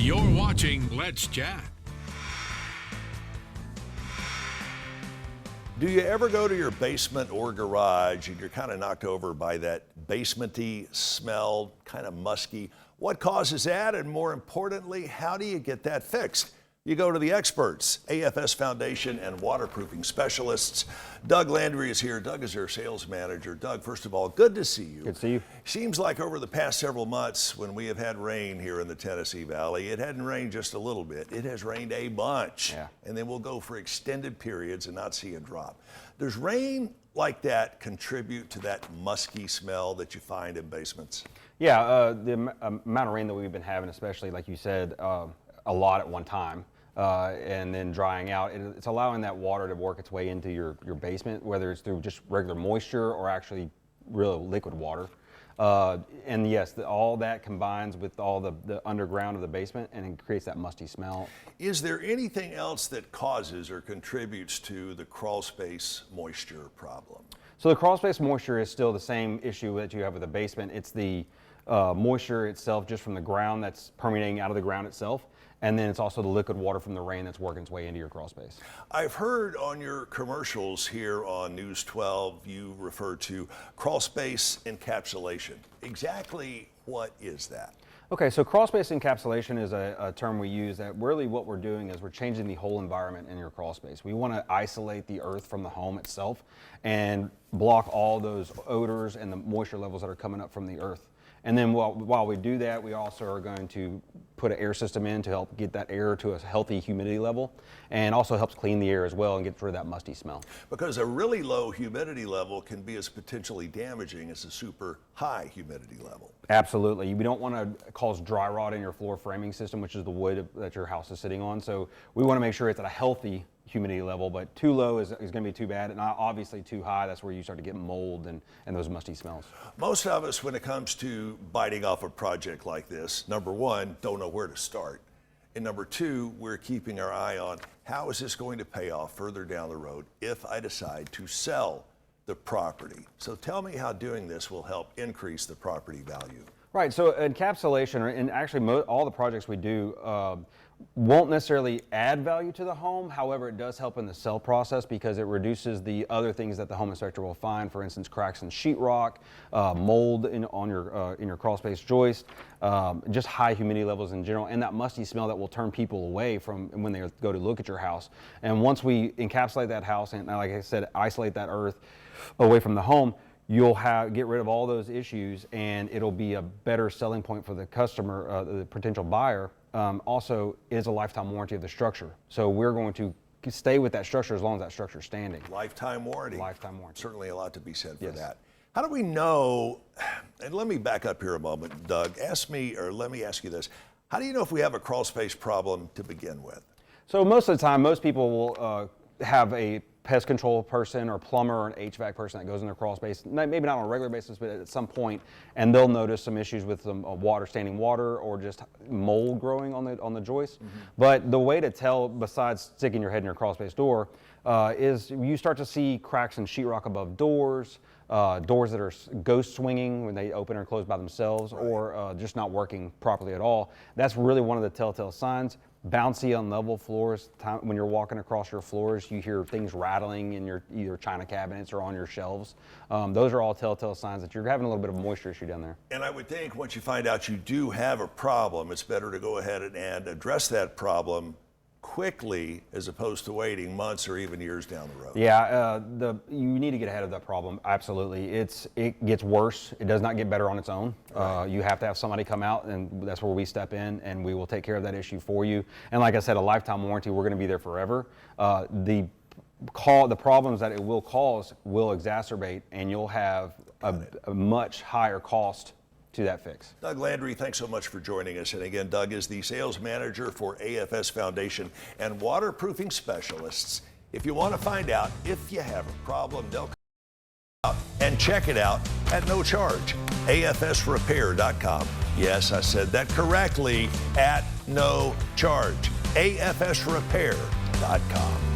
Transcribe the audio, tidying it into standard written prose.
You're watching Let's Chat. Do you ever go to your basement or garage and you're kind of knocked over by that basementy smell, kind of musky? What causes that? And more importantly, how do you get that fixed? You go to the experts, AFS Foundation and waterproofing specialists. Doug Landry is here. Doug is their sales manager. Doug, first of all, good to see you. Good to see you. Seems like over the past several months when we have had rain here in the Tennessee Valley, it hadn't rained just a little bit. It has rained a bunch. Yeah. And then we'll go for extended periods and not see a drop. Does rain like that contribute to that musky smell that you find in basements? Yeah, the amount of rain that we've been having, especially like you said, a lot at one time. And then drying out, it's allowing that water to work its way into your basement, whether it's through just regular moisture or actually real liquid water. And yes, all that combines with all the underground of the basement and it creates that musty smell. Is there anything else that causes or contributes to the crawl space moisture problem? So the crawl space moisture is still the same issue that you have with the basement. It's the moisture itself just from the ground that's permeating out of the ground itself. And then it's also the liquid water from the rain that's working its way into your crawl space. I've heard on your commercials here on News 12, you refer to crawl space encapsulation. Exactly what is that? Okay, so crawl space encapsulation is a term we use that really what we're doing is we're changing the whole environment in your crawl space. We want to isolate the earth from the home itself and block all those odors and the moisture levels that are coming up from the earth. And then while we do that, we also are going to put an air system in to help get that air to a healthy humidity level, and also helps clean the air as well and get rid of that musty smell. Because a really low humidity level can be as potentially damaging as a super high humidity level. Absolutely. We don't want to cause dry rot in your floor framing system, which is the wood that your house is sitting on. So we want to make sure it's at a healthy humidity level, but too low is going to be too bad, and obviously too high, that's where you start to get mold and those musty smells. Most of us, when it comes to biting off a project like this, number one, don't know where to start. And number two, we're keeping our eye on how is this going to pay off further down the road if I decide to sell the property. So tell me how doing this will help increase the property value. Right, so encapsulation, and actually all the projects we do, won't necessarily add value to the home. However, it does help in the sell process because it reduces the other things that the home inspector will find. For instance, cracks in sheetrock, mold in your crawl space joist, just high humidity levels in general, and that musty smell that will turn people away from when they go to look at your house. And once we encapsulate that house and, like I said, isolate that earth away from the home, you'll get rid of all those issues, and it'll be a better selling point for the customer, the potential buyer. Also is a lifetime warranty of the structure. So we're going to stay with that structure as long as that structure is standing. Lifetime warranty. Lifetime warranty. Certainly a lot to be said for Yes. that. How do we know, and let me back up here a moment, Doug, let me ask you this. How do you know if we have a crawl space problem to begin with? So most of the time, most people will have a pest control person or plumber or an HVAC person that goes in their crawl space, maybe not on a regular basis, but at some point, and they'll notice some issues with some standing water or just mold growing on the joist. Mm-hmm. But the way to tell, besides sticking your head in your crawl space door, is you start to see cracks in sheetrock above doors, doors that are ghost swinging when they open or close by themselves, right, or just not working properly at all. That's really one of the telltale signs. Bouncy, unlevel floors. When you're walking across your floors, you hear things rattling in your either china cabinets or on your shelves. Those are all telltale signs that you're having a little bit of a moisture issue down there. And I would think once you find out you do have a problem, it's better to go ahead and address that problem quickly as opposed to waiting months or even years down the road. Yeah, you need to get ahead of that problem. Absolutely. It gets worse. It does not get better on its own. Right. You have to have somebody come out, and that's where we step in, and we will take care of that issue for you. And like I said, a lifetime warranty, we're going to be there forever. The problems that it will cause will exacerbate, and you'll have a much higher cost to that fix. Doug Landry, thanks so much for joining us. And again, Doug is the sales manager for AFS Foundation and waterproofing specialists. If you want to find out if you have a problem, they'll come out and check it out at no charge. AFSrepair.com. Yes, I said that correctly, at no charge. AFSrepair.com.